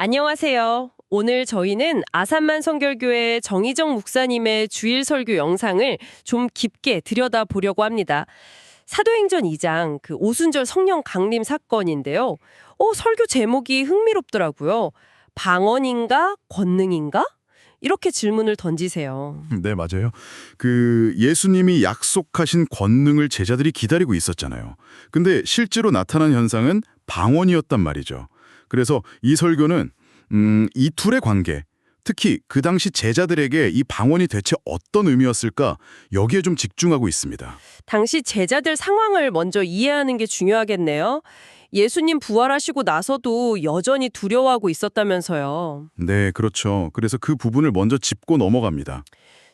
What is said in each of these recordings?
안녕하세요. 오늘 저희는 아산만 성결교회 정희정 목사님의 주일 설교 영상을 좀 깊게 들여다보려고 합니다. 사도행전 2장 그 오순절 성령 강림 사건인데요. 설교 제목이 흥미롭더라고요. 방언인가 권능인가? 이렇게 질문을 던지세요. 네, 맞아요. 예수님이 약속하신 권능을 제자들이 기다리고 있었잖아요. 근데 실제로 나타난 현상은 방언이었단 말이죠. 그래서 이 설교는 이 둘의 관계, 특히 그 당시 제자들에게 이 방언이 대체 어떤 의미였을까 여기에 좀 집중하고 있습니다. 당시 제자들 상황을 먼저 이해하는 게 중요하겠네요. 예수님 부활하시고 나서도 여전히 두려워하고 있었다면서요. 네, 그렇죠. 그래서 그 부분을 먼저 짚고 넘어갑니다.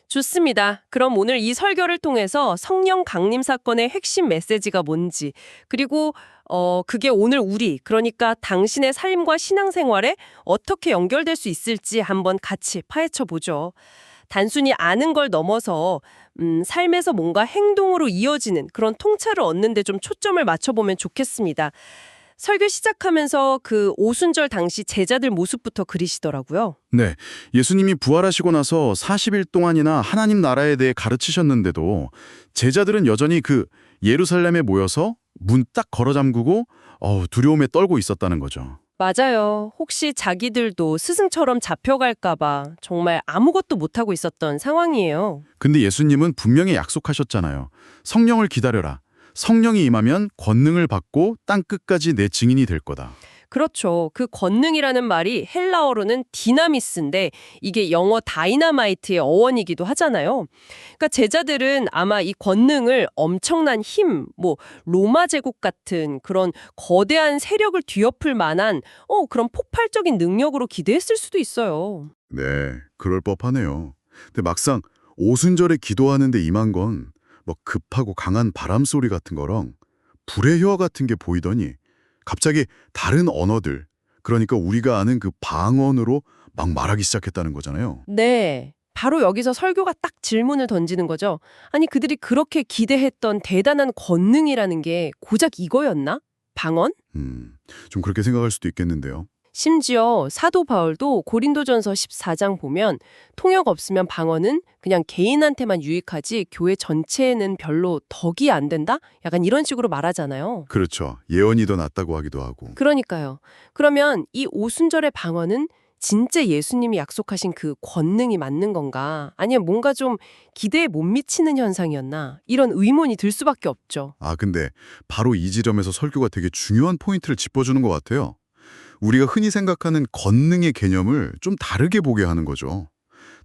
좋습니다. 그럼 오늘 이 설교를 통해서 성령 강림 사건의 핵심 메시지가 뭔지, 그리고 그게 오늘 그러니까 당신의 삶과 신앙생활에 어떻게 연결될 수 있을지 한번 같이 파헤쳐 보죠. 단순히 아는 걸 넘어서 삶에서 뭔가 행동으로 이어지는 그런 통찰을 얻는 데 좀 초점을 맞춰보면 좋겠습니다. 설교 시작하면서 그 오순절 당시 제자들 모습부터 그리시더라고요. 네, 예수님이 부활하시고 나서 40일 동안이나 하나님 나라에 대해 가르치셨는데도 제자들은 여전히 예루살렘에 모여서 문 딱 걸어 잠그고 두려움에 떨고 있었다는 거죠. 맞아요. 혹시 자기들도 스승처럼 잡혀갈까봐 정말 아무것도 못하고 있었던 상황이에요. 근데 예수님은 분명히 약속하셨잖아요. 성령을 기다려라. 성령이 임하면 권능을 받고 땅 끝까지 내 증인이 될 거다. 그렇죠. 그 권능이라는 말이 헬라어로는 디나미스인데 이게 영어 다이나마이트의 어원이기도 하잖아요. 그러니까 제자들은 아마 이 권능을 엄청난 힘, 로마 제국 같은 그런 거대한 세력을 뒤엎을 만한 그런 폭발적인 능력으로 기대했을 수도 있어요. 네, 그럴 법하네요. 근데 막상 오순절에 기도하는데 임한 건 급하고 강한 바람 소리 같은 거랑 불의 혀와 같은 게 보이더니 갑자기 다른 언어들, 그러니까 우리가 아는 그 방언으로 막 말하기 시작했다는 거잖아요. 네. 바로 여기서 설교가 딱 질문을 던지는 거죠. 아니, 그들이 그렇게 기대했던 대단한 권능이라는 게 고작 이거였나? 방언? 좀 그렇게 생각할 수도 있겠는데요. 심지어 사도 바울도 고린도전서 14장 보면 통역 없으면 방언은 그냥 개인한테만 유익하지 교회 전체에는 별로 덕이 안 된다? 약간 이런 식으로 말하잖아요. 그렇죠. 예언이 더 낫다고 하기도 하고. 그러니까요. 그러면 이 오순절의 방언은 진짜 예수님이 약속하신 그 권능이 맞는 건가? 아니면 뭔가 좀 기대에 못 미치는 현상이었나? 이런 의문이 들 수밖에 없죠. 근데 바로 이 지점에서 설교가 되게 중요한 포인트를 짚어주는 것 같아요. 우리가 흔히 생각하는 권능의 개념을 좀 다르게 보게 하는 거죠.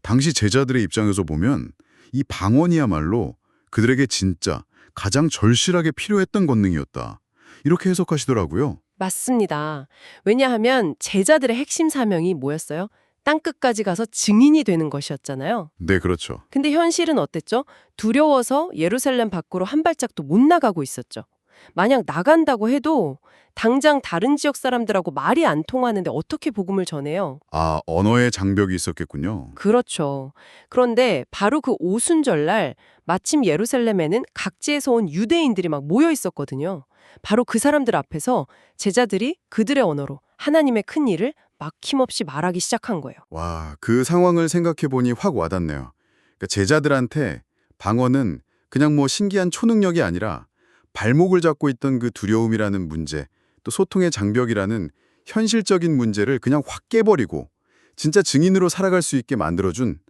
당시 제자들의 입장에서 보면 이 방언이야말로 그들에게 진짜 가장 절실하게 필요했던 권능이었다. 이렇게 해석하시더라고요. 맞습니다. 왜냐하면 제자들의 핵심 사명이 뭐였어요? 땅끝까지 가서 증인이 되는 것이었잖아요. 네, 그렇죠. 근데 현실은 어땠죠? 두려워서 예루살렘 밖으로 한 발짝도 못 나가고 있었죠. 만약 나간다고 해도 당장 다른 지역 사람들하고 말이 안 통하는데 어떻게 복음을 전해요? 언어의 장벽이 있었겠군요. 그렇죠. 그런데 바로 그 오순절날 마침 예루살렘에는 각지에서 온 유대인들이 막 모여 있었거든요. 바로 그 사람들 앞에서 제자들이 그들의 언어로 하나님의 큰 일을 막힘없이 말하기 시작한 거예요. 와, 그 상황을 생각해보니 확 와닿네요. 그러니까 제자들한테 방언은 그냥 신기한 초능력이 아니라 발목을 잡고 있던 그 두려움이라는 문제, 또 소통의 장벽이라는 현실적인 문제를 그냥 확 깨버리고 진짜 증인으로 살아갈 수 있게 만들어준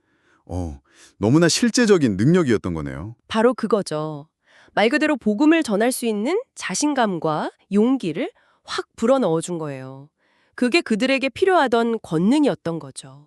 너무나 실제적인 능력이었던 거네요. 바로 그거죠. 말 그대로 복음을 전할 수 있는 자신감과 용기를 확 불어넣어 준 거예요. 그게 그들에게 필요하던 권능이었던 거죠.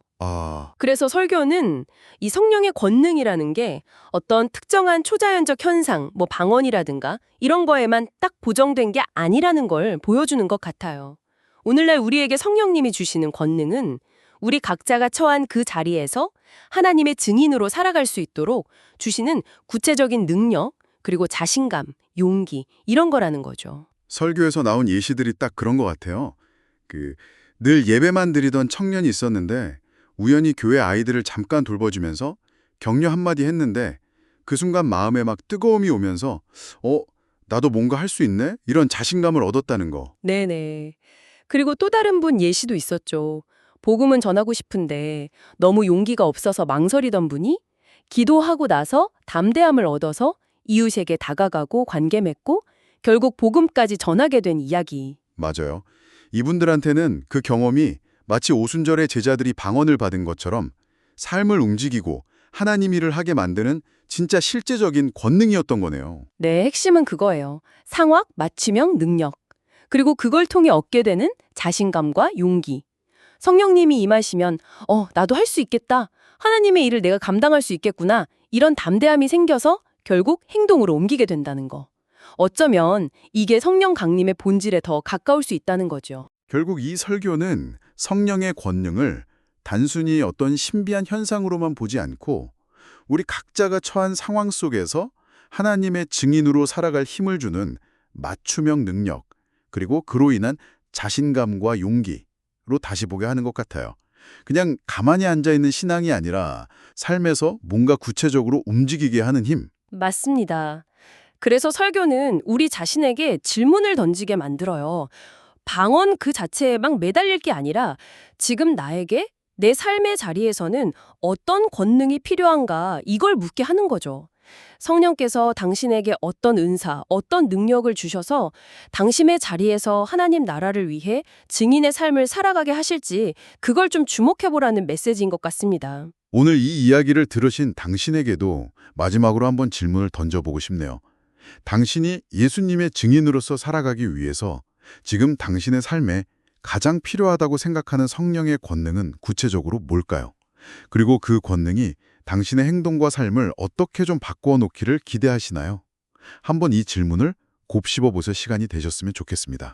그래서 설교는 이 성령의 권능이라는 게 어떤 특정한 초자연적 현상, 방언이라든가 이런 거에만 딱 보정된 게 아니라는 걸 보여주는 것 같아요. 오늘날 우리에게 성령님이 주시는 권능은 우리 각자가 처한 그 자리에서 하나님의 증인으로 살아갈 수 있도록 주시는 구체적인 능력, 그리고 자신감, 용기 이런 거라는 거죠. 설교에서 나온 예시들이 딱 그런 것 같아요. 늘 예배만 드리던 청년이 있었는데 우연히 교회 아이들을 잠깐 돌봐주면서 격려 한마디 했는데 그 순간 마음에 막 뜨거움이 오면서 나도 뭔가 할 수 있네? 이런 자신감을 얻었다는 거. 네네. 그리고 또 다른 분 예시도 있었죠. 복음은 전하고 싶은데 너무 용기가 없어서 망설이던 분이 기도하고 나서 담대함을 얻어서 이웃에게 다가가고 관계 맺고 결국 복음까지 전하게 된 이야기. 맞아요. 이분들한테는 그 경험이 마치 오순절의 제자들이 방언을 받은 것처럼 삶을 움직이고 하나님 일을 하게 만드는 진짜 실제적인 권능이었던 거네요. 네, 핵심은 그거예요. 상황, 맞춤형, 능력. 그리고 그걸 통해 얻게 되는 자신감과 용기. 성령님이 임하시면 나도 할 수 있겠다. 하나님의 일을 내가 감당할 수 있겠구나. 이런 담대함이 생겨서 결국 행동으로 옮기게 된다는 거. 어쩌면 이게 성령 강림의 본질에 더 가까울 수 있다는 거죠. 결국 이 설교는 성령의 권능을 단순히 어떤 신비한 현상으로만 보지 않고 우리 각자가 처한 상황 속에서 하나님의 증인으로 살아갈 힘을 주는 맞춤형 능력, 그리고 그로 인한 자신감과 용기로 다시 보게 하는 것 같아요. 그냥 가만히 앉아있는 신앙이 아니라 삶에서 뭔가 구체적으로 움직이게 하는 힘. 맞습니다. 그래서 설교는 우리 자신에게 질문을 던지게 만들어요. 방언 그 자체에 막 매달릴 게 아니라 지금 나에게 내 삶의 자리에서는 어떤 권능이 필요한가 이걸 묻게 하는 거죠. 성령께서 당신에게 어떤 은사, 어떤 능력을 주셔서 당신의 자리에서 하나님 나라를 위해 증인의 삶을 살아가게 하실지 그걸 좀 주목해보라는 메시지인 것 같습니다. 오늘 이 이야기를 들으신 당신에게도 마지막으로 한번 질문을 던져보고 싶네요. 당신이 예수님의 증인으로서 살아가기 위해서 지금 당신의 삶에 가장 필요하다고 생각하는 성령의 권능은 구체적으로 뭘까요? 그리고 그 권능이 당신의 행동과 삶을 어떻게 좀 바꾸어 놓기를 기대하시나요? 한번 이 질문을 곱씹어 보실 시간이 되셨으면 좋겠습니다.